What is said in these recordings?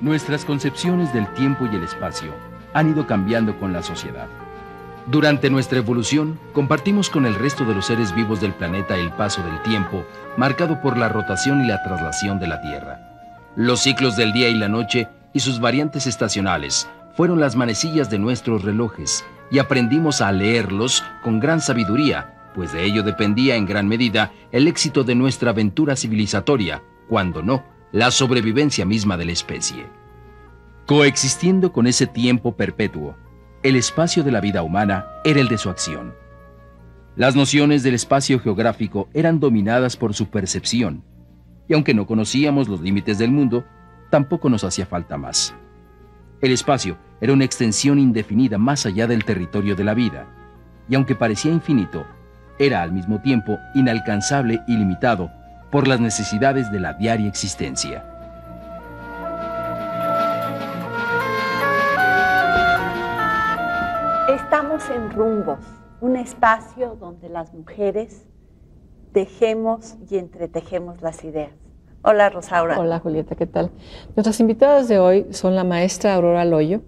Nuestras concepciones del tiempo y el espacio han ido cambiando con la sociedad. Durante nuestra evolución, compartimos con el resto de los seres vivos del planeta el paso del tiempo, marcado por la rotación y la traslación de la Tierra. Los ciclos del día y la noche y sus variantes estacionales fueron las manecillas de nuestros relojes, y aprendimos a leerlos con gran sabiduría, pues de ello dependía en gran medida el éxito de nuestra aventura civilizatoria, cuando no, la sobrevivencia misma de la especie. Coexistiendo con ese tiempo perpetuo, el espacio de la vida humana era el de su acción. Las nociones del espacio geográfico eran dominadas por su percepción, y aunque no conocíamos los límites del mundo, tampoco nos hacía falta más. El espacio era una extensión indefinida más allá del territorio de la vida, y aunque parecía infinito, era al mismo tiempo inalcanzable y limitado por las necesidades de la diaria existencia. Estamos en Rumbos, un espacio donde las mujeres tejemos y entretejemos las ideas. Hola, Rosaura. Hola, Julieta, ¿qué tal? Nuestras invitadas de hoy son la maestra Aurora Loyo.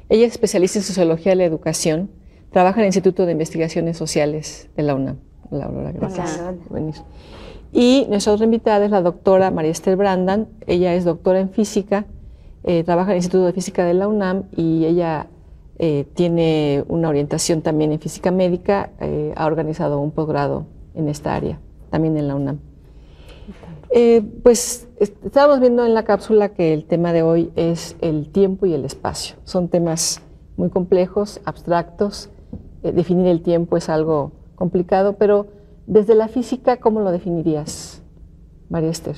Ella es especialista en Sociología de la Educación, trabaja en el Instituto de Investigaciones Sociales de la UNAM. Hola, Aurora, gracias por venir. Y nuestra otra invitada es la doctora María Esther Brandan. Ella es doctora en Física, trabaja en el Instituto de Física de la UNAM y ella tiene una orientación también en Física Médica, ha organizado un posgrado en esta área, también en la UNAM. Pues estábamos viendo en la cápsula que el tema de hoy es el tiempo y el espacio. Son temas muy complejos, abstractos. Definir el tiempo es algo complicado, pero desde la física, ¿cómo lo definirías, María Esther?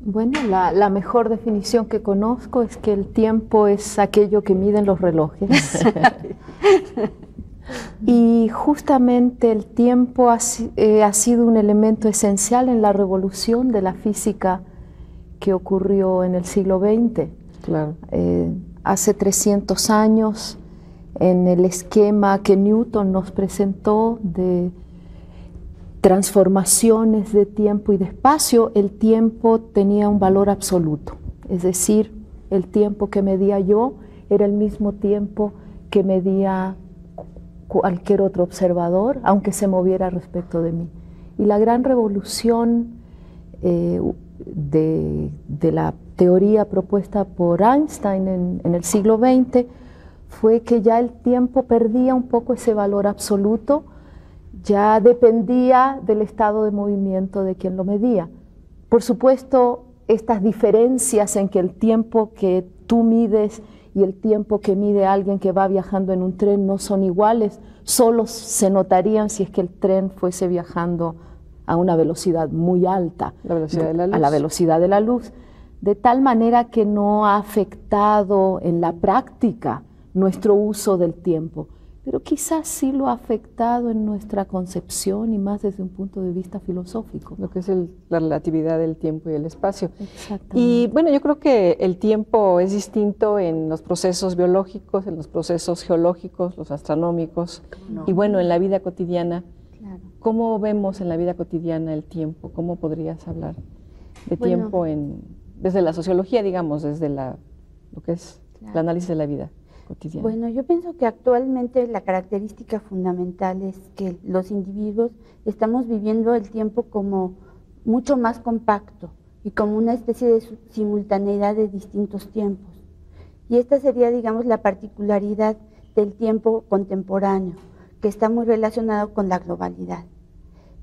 Bueno, la mejor definición que conozco es que el tiempo es aquello que miden los relojes. Y justamente el tiempo ha sido un elemento esencial en la revolución de la física que ocurrió en el siglo XX. Claro. Hace 300 años, en el esquema que Newton nos presentó de transformaciones de tiempo y de espacio, el tiempo tenía un valor absoluto. Es decir, el tiempo que medía yo era el mismo tiempo que medía cualquier otro observador, aunque se moviera respecto de mí. Y la gran revolución de la teoría propuesta por Einstein en el siglo XX fue que ya el tiempo perdía un poco ese valor absoluto, ya dependía del estado de movimiento de quien lo medía. Por supuesto, estas diferencias en que el tiempo que tú mides y el tiempo que mide alguien que va viajando en un tren no son iguales, solo se notarían si es que el tren fuese viajando a una velocidad muy alta, la velocidad de la luz. A la velocidad de la luz, de tal manera que no ha afectado en la práctica nuestro uso del tiempo, pero quizás sí lo ha afectado en nuestra concepción y más desde un punto de vista filosófico. Lo que es la relatividad del tiempo y el espacio. Exactamente. Y bueno, yo creo que el tiempo es distinto en los procesos biológicos, en los procesos geológicos, los astronómicos, No. y bueno, en la vida cotidiana. Claro. ¿Cómo vemos en la vida cotidiana el tiempo? ¿Cómo podrías hablar de tiempo desde la sociología, digamos, desde lo que es el análisis de la vida cotidiana? Bueno, yo pienso que actualmente la característica fundamental es que los individuos estamos viviendo el tiempo como mucho más compacto y como una especie de simultaneidad de distintos tiempos. Y esta sería, digamos, la particularidad del tiempo contemporáneo, que está muy relacionado con la globalidad.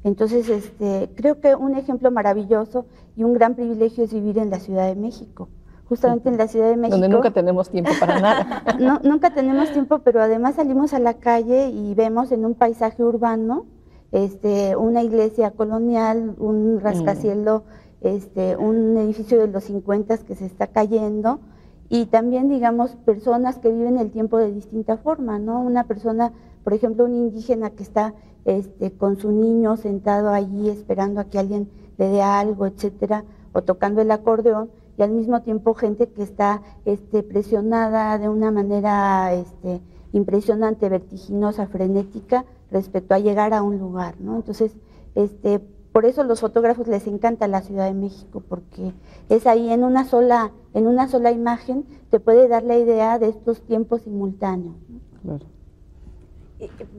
Entonces, creo que un ejemplo maravilloso y un gran privilegio es vivir en la Ciudad de México. Justamente en la Ciudad de México. Donde nunca tenemos tiempo para nada. No, nunca tenemos tiempo, pero además salimos a la calle y vemos en un paisaje urbano una iglesia colonial, un rascacielos, un edificio de los 50 que se está cayendo, y también, digamos, personas que viven el tiempo de distinta forma, ¿no? Una persona, por ejemplo, un indígena que está con su niño sentado allí esperando a que alguien le dé algo, etcétera, o tocando el acordeón, y al mismo tiempo gente que está presionada de una manera impresionante, vertiginosa, frenética, respecto a llegar a un lugar, ¿no? Entonces, Por eso los fotógrafos les encanta la Ciudad de México, porque es ahí en una sola imagen te puede dar la idea de estos tiempos simultáneos. Claro.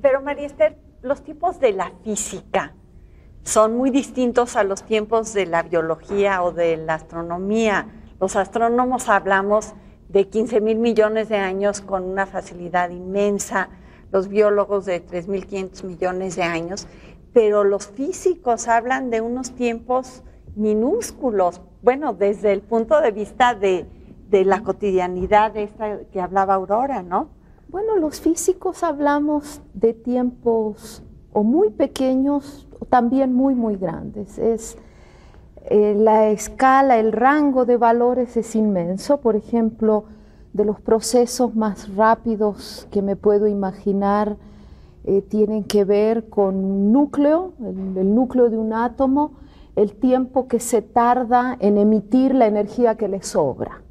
Pero María Esther, los tiempos de la física son muy distintos a los tiempos de la biología o de la astronomía. Los astrónomos hablamos de 15,000 millones de años con una facilidad inmensa, los biólogos de 3,500 millones de años, pero los físicos hablan de unos tiempos minúsculos, bueno, desde el punto de vista de la cotidianidad de esta que hablaba Aurora, ¿no? Bueno, los físicos hablamos de tiempos o muy pequeños o también muy, muy grandes. La escala, el rango de valores es inmenso. Por ejemplo, de los procesos más rápidos que me puedo imaginar tienen que ver con un núcleo, el núcleo de un átomo, el tiempo que se tarda en emitir la energía que le sobra.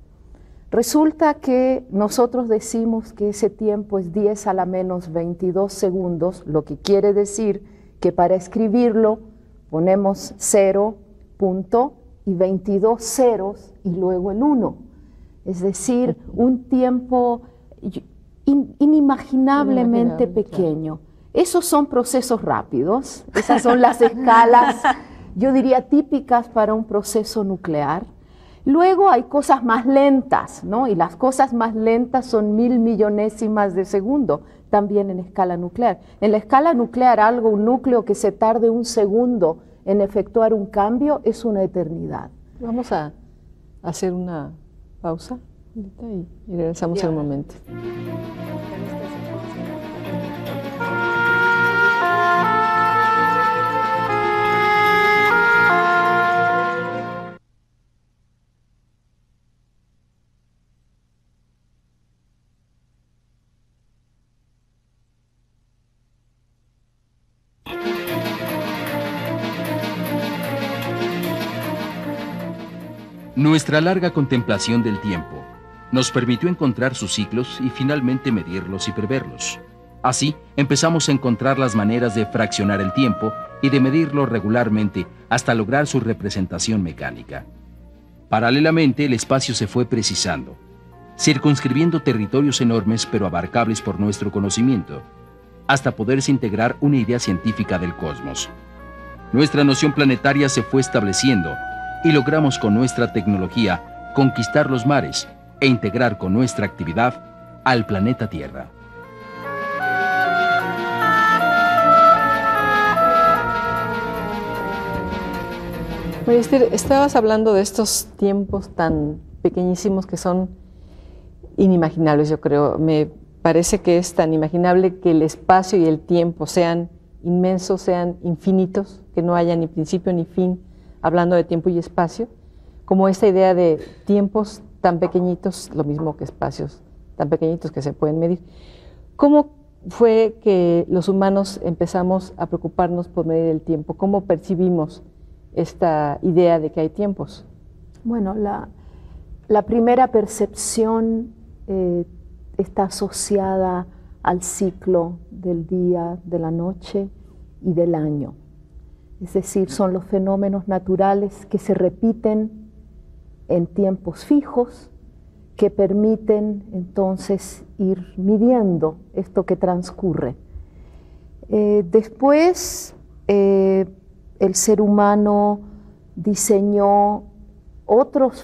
Resulta que nosotros decimos que ese tiempo es 10 a la menos 22 segundos, lo que quiere decir que para escribirlo ponemos 0, punto, y 22 ceros y luego el 1. Es decir, un tiempo inimaginablemente pequeño. Claro. Esos son procesos rápidos, esas son las escalas, yo diría, típicas para un proceso nuclear. Luego hay cosas más lentas, ¿no? Y las cosas más lentas son 1000 millonésimas de segundo, también en escala nuclear. En la escala nuclear, un núcleo que se tarde un segundo en efectuar un cambio es una eternidad. Vamos a hacer una pausa y regresamos en un momento. Nuestra larga contemplación del tiempo nos permitió encontrar sus ciclos y finalmente medirlos y preverlos. Así, empezamos a encontrar las maneras de fraccionar el tiempo y de medirlo regularmente hasta lograr su representación mecánica. Paralelamente, el espacio se fue precisando, circunscribiendo territorios enormes pero abarcables por nuestro conocimiento, hasta poderse integrar una idea científica del cosmos. Nuestra noción planetaria se fue estableciendo y logramos con nuestra tecnología conquistar los mares e integrar con nuestra actividad al planeta Tierra. María Esther, estabas hablando de estos tiempos tan pequeñísimos que son inimaginables, yo creo. Me parece que es tan imaginable que el espacio y el tiempo sean inmensos, sean infinitos, que no haya ni principio ni fin, hablando de tiempo y espacio, como esta idea de tiempos tan pequeñitos, lo mismo que espacios tan pequeñitos que se pueden medir. ¿Cómo fue que los humanos empezamos a preocuparnos por medir el tiempo? ¿Cómo percibimos esta idea de que hay tiempos? Bueno, la primera percepción está asociada al ciclo del día, de la noche y del año. Es decir, son los fenómenos naturales que se repiten en tiempos fijos, que permiten entonces ir midiendo esto que transcurre. Después, el ser humano diseñó otros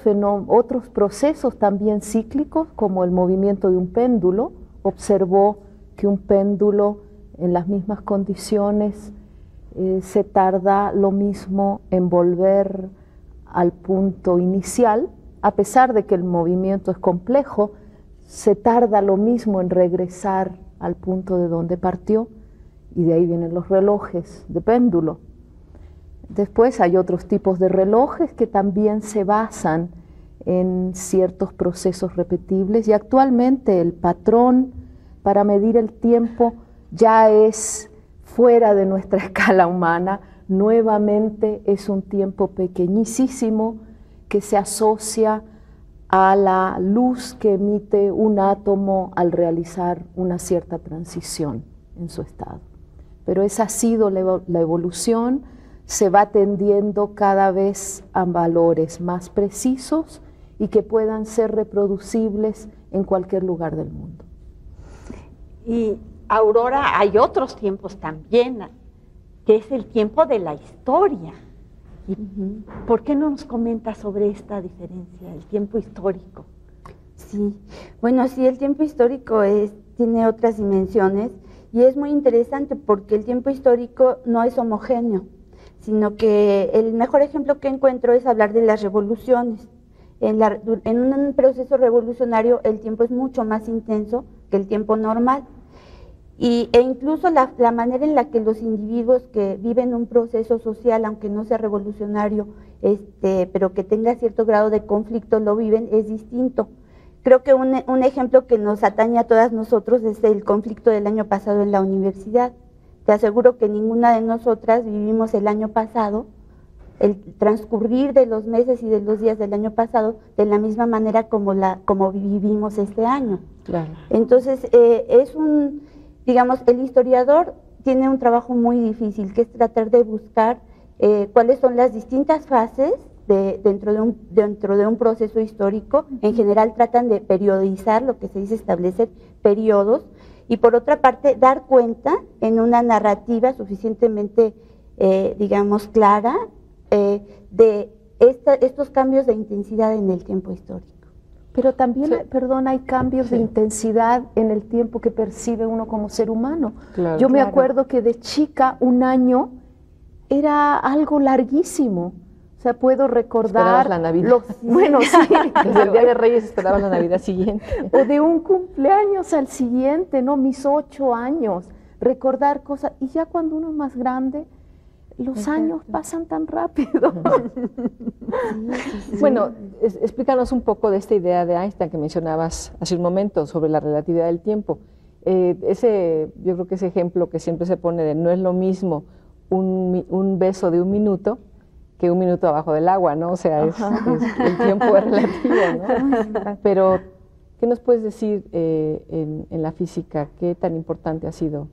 procesos también cíclicos, como el movimiento de un péndulo. Observó que un péndulo en las mismas condiciones se tarda lo mismo en volver al punto inicial, a pesar de que el movimiento es complejo, se tarda lo mismo en regresar al punto de donde partió, y de ahí vienen los relojes de péndulo. Después hay otros tipos de relojes que también se basan en ciertos procesos repetibles, y actualmente el patrón para medir el tiempo ya es fuera de nuestra escala humana. Nuevamente es un tiempo pequeñísimo que se asocia a la luz que emite un átomo al realizar una cierta transición en su estado. Pero esa ha sido la evolución se va tendiendo cada vez a valores más precisos y que puedan ser reproducibles en cualquier lugar del mundo. Y Aurora, hay otros tiempos también, que es el tiempo de la historia. ¿Y por qué no nos comenta sobre esta diferencia, el tiempo histórico? Sí, bueno, sí, el tiempo histórico tiene otras dimensiones y es muy interesante porque el tiempo histórico no es homogéneo, sino que el mejor ejemplo que encuentro es hablar de las revoluciones. En un proceso revolucionario el tiempo es mucho más intenso que el tiempo normal. E incluso la manera en la que los individuos que viven un proceso social, aunque no sea revolucionario, pero que tenga cierto grado de conflicto, lo viven, es distinto. Creo que un ejemplo que nos atañe a todas nosotros es el conflicto del año pasado en la universidad. Te aseguro que ninguna de nosotras vivimos el año pasado, el transcurrir de los meses y de los días del año pasado, de la misma manera como vivimos este año. Claro. Entonces, digamos, el historiador tiene un trabajo muy difícil, que es tratar de buscar cuáles son las distintas fases dentro de un proceso histórico. En general tratan de periodizar, lo que se dice establecer periodos, y por otra parte dar cuenta en una narrativa suficientemente, digamos, clara de estos cambios de intensidad en el tiempo histórico. Pero también, Sí. perdón, hay cambios Sí. de intensidad en el tiempo que percibe uno como ser humano. Claro. Yo me Claro. acuerdo que de chica un año era algo larguísimo. O sea, puedo recordar... Esperabas la Navidad. Bueno, sí. Desde el Día de Reyes esperaba la Navidad siguiente. O de un cumpleaños al siguiente, ¿no? Mis 8 años. Recordar cosas. Y ya cuando uno es más grande, los años pasan tan rápido. Bueno, explícanos un poco de esta idea de Einstein que mencionabas hace un momento sobre la relatividad del tiempo. Yo creo que ese ejemplo que siempre se pone de no es lo mismo un beso de 1 minuto que 1 minuto abajo del agua, ¿no? O sea, el tiempo es relativo, ¿no? Pero, ¿qué nos puedes decir en la física? ¿Qué tan importante ha sido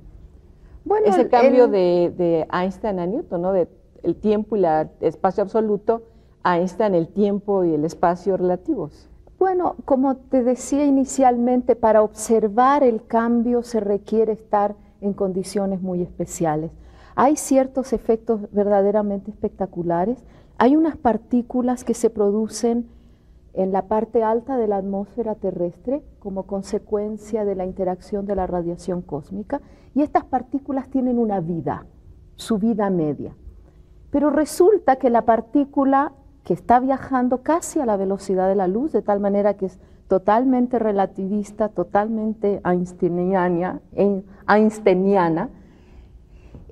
Bueno, ese cambio de Einstein a Newton, ¿no? De el tiempo y el espacio absoluto a Einstein, el tiempo y el espacio relativos. Bueno, como te decía inicialmente, para observar el cambio se requiere estar en condiciones muy especiales. Hay ciertos efectos verdaderamente espectaculares. Hay unas partículas que se producen en la parte alta de la atmósfera terrestre como consecuencia de la interacción de la radiación cósmica, y estas partículas tienen una vida, su vida media. Pero resulta que la partícula que está viajando casi a la velocidad de la luz, de tal manera que es totalmente relativista, totalmente einsteiniana,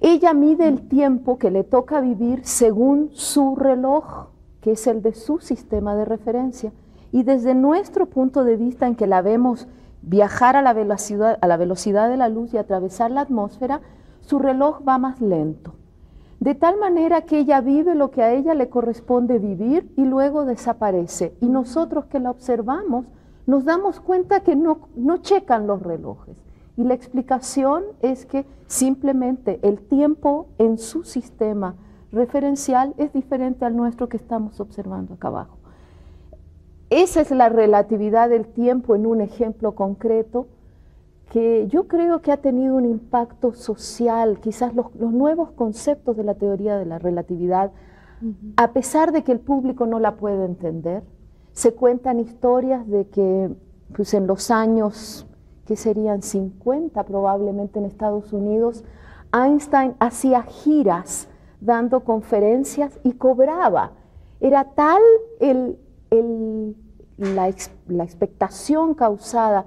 ella mide el tiempo que le toca vivir según su reloj, que es el de su sistema de referencia. Y desde nuestro punto de vista, en que la vemos viajar a la velocidad de la luz y atravesar la atmósfera, su reloj va más lento. De tal manera que ella vive lo que a ella le corresponde vivir y luego desaparece. Y nosotros que la observamos nos damos cuenta que no checan los relojes. Y la explicación es que simplemente el tiempo en su sistema referencial es diferente al nuestro que estamos observando acá abajo. Esa es la relatividad del tiempo en un ejemplo concreto que yo creo que ha tenido un impacto social. Quizás los nuevos conceptos de la teoría de la relatividad, a pesar de que el público no la puede entender, se cuentan historias de que pues en los años que serían 50 probablemente en Estados Unidos, Einstein hacía giras dando conferencias y cobraba. Era tal la expectación causada,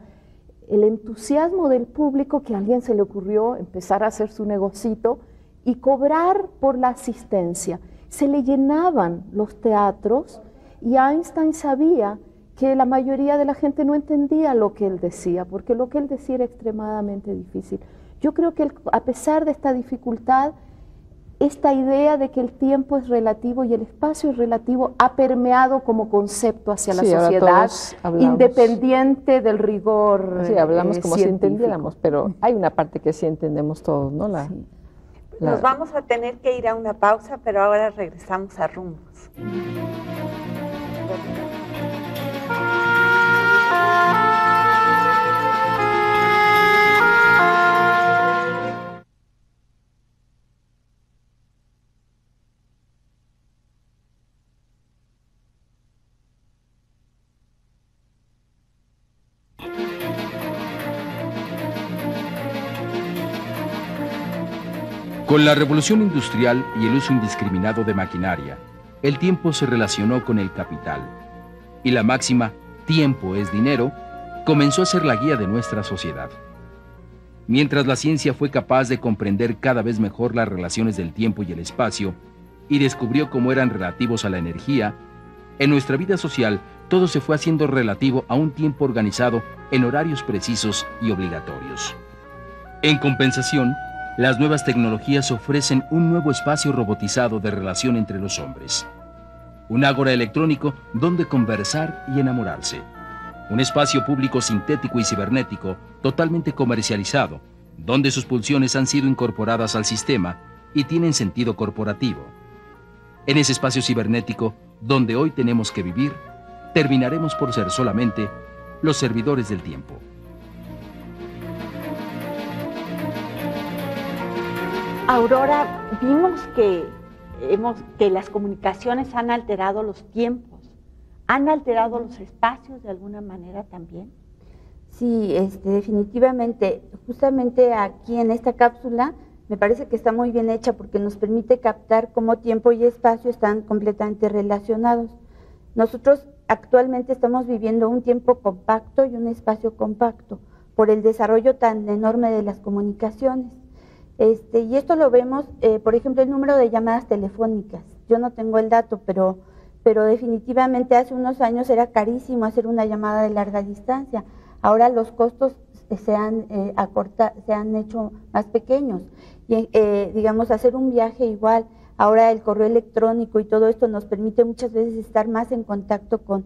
el entusiasmo del público, que a alguien se le ocurrió empezar a hacer su negocito y cobrar por la asistencia. Se le llenaban los teatros y Einstein sabía que la mayoría de la gente no entendía lo que él decía, porque lo que él decía era extremadamente difícil. Yo creo que a pesar de esta dificultad, esta idea de que el tiempo es relativo y el espacio es relativo ha permeado como concepto hacia la sociedad, independiente del rigor Sí, hablamos como si científico. entendiéramos, pero hay una parte que sí entendemos todos, ¿no? Sí. Nos vamos a tener que ir a una pausa, pero ahora regresamos a Rumbos. Con la revolución industrial y el uso indiscriminado de maquinaria, el tiempo se relacionó con el capital. Y la máxima, tiempo es dinero, comenzó a ser la guía de nuestra sociedad. Mientras la ciencia fue capaz de comprender cada vez mejor las relaciones del tiempo y el espacio, y descubrió cómo eran relativos a la energía, en nuestra vida social todo se fue haciendo relativo a un tiempo organizado en horarios precisos y obligatorios. En compensación, las nuevas tecnologías ofrecen un nuevo espacio robotizado de relación entre los hombres. Un ágora electrónico donde conversar y enamorarse. Un espacio público sintético y cibernético totalmente comercializado, donde sus pulsiones han sido incorporadas al sistema y tienen sentido corporativo. En ese espacio cibernético, donde hoy tenemos que vivir, terminaremos por ser solamente los servidores del tiempo. Aurora, vimos que las comunicaciones han alterado los tiempos. ¿Han alterado los espacios de alguna manera también? Sí, definitivamente. Justamente aquí en esta cápsula me parece que está muy bien hecha porque nos permite captar cómo tiempo y espacio están completamente relacionados. Nosotros actualmente estamos viviendo un tiempo compacto y un espacio compacto por el desarrollo tan enorme de las comunicaciones. Y esto lo vemos, por ejemplo, el número de llamadas telefónicas. Yo no tengo el dato, pero definitivamente hace unos años era carísimo hacer una llamada de larga distancia. Ahora los costos se han hecho más pequeños. Y, digamos, hacer un viaje igual. Ahora el correo electrónico y todo esto nos permite muchas veces estar más en contacto con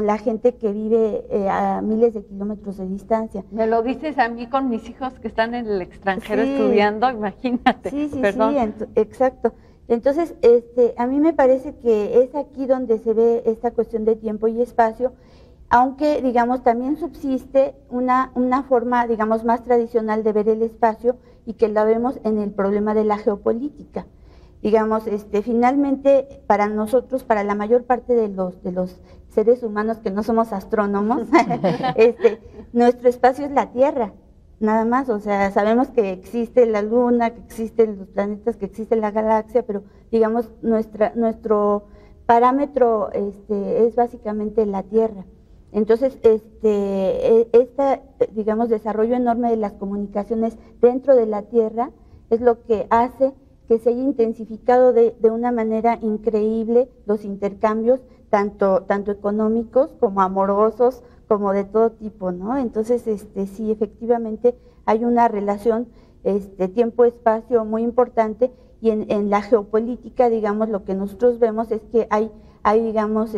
la gente que vive a miles de kilómetros de distancia. Me lo dices a mí con mis hijos que están en el extranjero estudiando, imagínate. Sí, Perdón. Exacto. Entonces, a mí me parece que es aquí donde se ve esta cuestión de tiempo y espacio, aunque, digamos, también subsiste una forma, digamos, más tradicional de ver el espacio y que la vemos en el problema de la geopolítica. Digamos, finalmente, para nosotros, para la mayor parte de los seres humanos que no somos astrónomos, nuestro espacio es la Tierra, nada más. O sea, sabemos que existe la Luna, que existen los planetas, que existe la galaxia, pero, digamos, nuestro parámetro es básicamente la Tierra. Entonces, digamos, desarrollo enorme de las comunicaciones dentro de la Tierra es lo que hace que se haya intensificado de una manera increíble los intercambios, tanto económicos como amorosos, como de todo tipo, ¿no? Entonces, sí, efectivamente hay una relación tiempo-espacio muy importante, y en la geopolítica, digamos, lo que nosotros vemos es que hay digamos,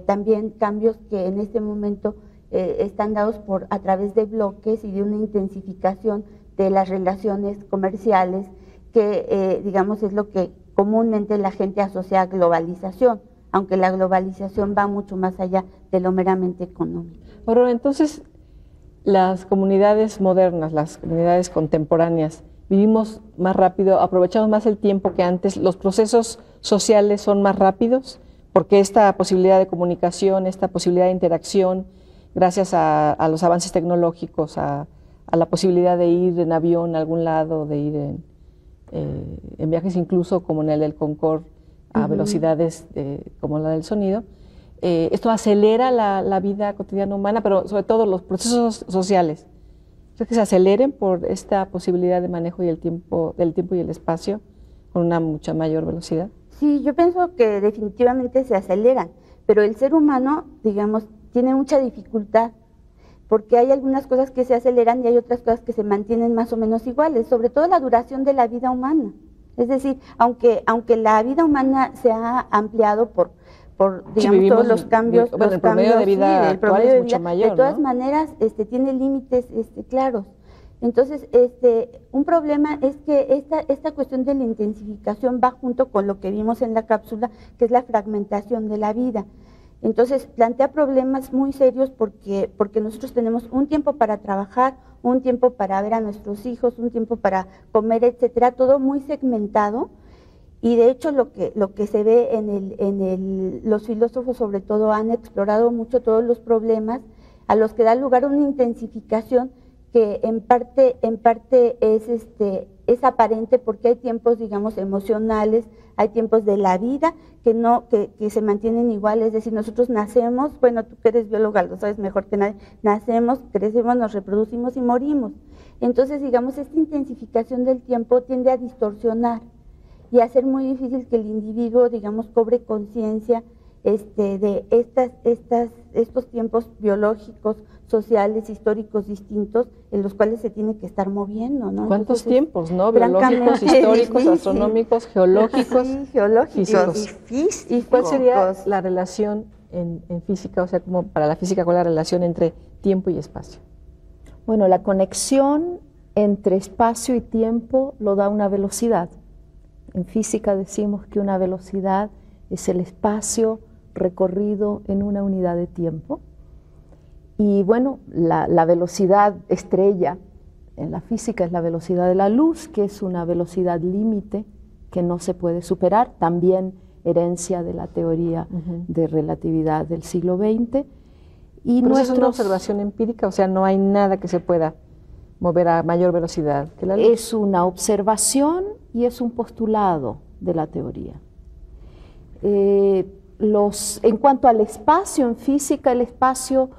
también cambios que en este momento están dados a través de bloques y de una intensificación de las relaciones comerciales, que digamos es lo que comúnmente la gente asocia a globalización, aunque la globalización va mucho más allá de lo meramente económico. Aurora, entonces, las comunidades modernas, las comunidades contemporáneas, vivimos más rápido, aprovechamos más el tiempo que antes, los procesos sociales son más rápidos, porque esta posibilidad de comunicación, esta posibilidad de interacción, gracias a los avances tecnológicos, a la posibilidad de ir en avión a algún lado, de ir en viajes incluso como en el del Concorde, a velocidades como la del sonido, esto acelera la vida cotidiana humana, pero sobre todo los procesos sociales. ¿Crees que se aceleren por esta posibilidad de manejo del tiempo y el espacio con una mucha mayor velocidad? Sí, yo pienso que definitivamente se aceleran, pero el ser humano, digamos, tiene mucha dificultad, porque hay algunas cosas que se aceleran y hay otras cosas que se mantienen más o menos iguales, sobre todo la duración de la vida humana. Es decir, aunque la vida humana se ha ampliado por digamos, todos los cambios, el promedio de vida el promedio actual de es mucho vida, mayor, de todas ¿no? maneras tiene límites claros. Entonces, un problema es que esta cuestión de la intensificación va junto con lo que vimos en la cápsula, que es la fragmentación de la vida. Entonces, plantea problemas muy serios porque nosotros tenemos un tiempo para trabajar, un tiempo para ver a nuestros hijos, un tiempo para comer, etcétera, todo muy segmentado. Y de hecho lo que se ve los filósofos sobre todo han explorado mucho todos los problemas a los que da lugar una intensificación que en parte es aparente porque hay tiempos, digamos, emocionales, hay tiempos de la vida que se mantienen igual, es decir, nosotros nacemos, bueno, tú que eres bióloga lo sabes mejor que nadie, nacemos, crecemos, nos reproducimos y morimos. Entonces, digamos, esta intensificación del tiempo tiende a distorsionar y a hacer muy difícil que el individuo, digamos, cobre conciencia de estos tiempos biológicos, sociales, históricos distintos en los cuales se tiene que estar moviendo, ¿no? ¿Cuántos tiempos, no? Biológicos, históricos, astronómicos, geológicos, sí, geológicos y físicos. ¿Y cuál sería la relación en física, o sea, como para la física, cuál es la relación entre tiempo y espacio? Bueno, la conexión entre espacio y tiempo lo da una velocidad. En física decimos que una velocidad es el espacio recorrido en una unidad de tiempo. Y bueno, la velocidad estrella en la física es la velocidad de la luz, que es una velocidad límite que no se puede superar, también herencia de la teoría de relatividad del siglo XX. Y pero es una observación empírica, o sea, no hay nada que se pueda mover a mayor velocidad que la luz. Es una observación y es un postulado de la teoría. En cuanto al espacio, en física el espacio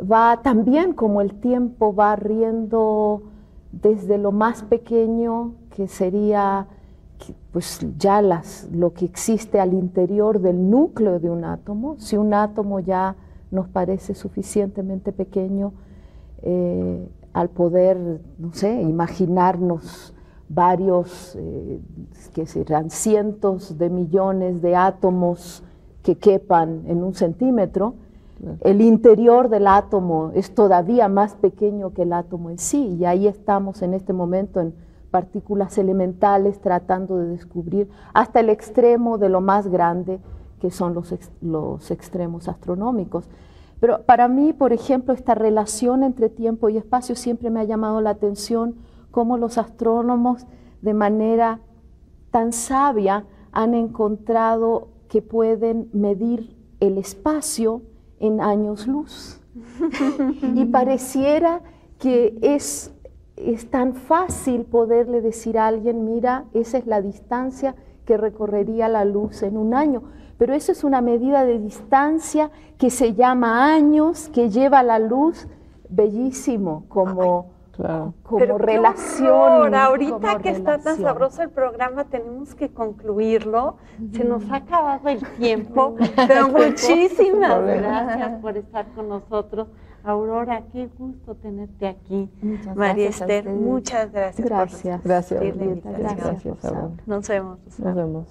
va también como el tiempo barriendo desde lo más pequeño, que sería pues ya lo que existe al interior del núcleo de un átomo. Si un átomo ya nos parece suficientemente pequeño, al poder, no sé, imaginarnos varios, que serán cientos de millones de átomos que quepan en 1 centímetro, el interior del átomo es todavía más pequeño que el átomo en sí, y ahí estamos en este momento en partículas elementales tratando de descubrir hasta el extremo de lo más grande, que son los extremos astronómicos. Pero para mí, por ejemplo, esta relación entre tiempo y espacio siempre me ha llamado la atención, cómo los astrónomos de manera tan sabia han encontrado que pueden medir el espacio en años luz. Y pareciera que es tan fácil poderle decir a alguien, mira, esa es la distancia que recorrería la luz en 1 año. Pero eso es una medida de distancia que se llama años, que lleva la luz, bellísimo, como relación. Ahorita como que está tan sabroso el programa, tenemos que concluirlo. Se nos ha acabado el tiempo, pero muchísimas gracias por estar con nosotros. Aurora, qué gusto tenerte aquí. María Esther, muchas gracias. Gracias. Gracias. Gracias. Gracias. Nos vemos. Nos vemos.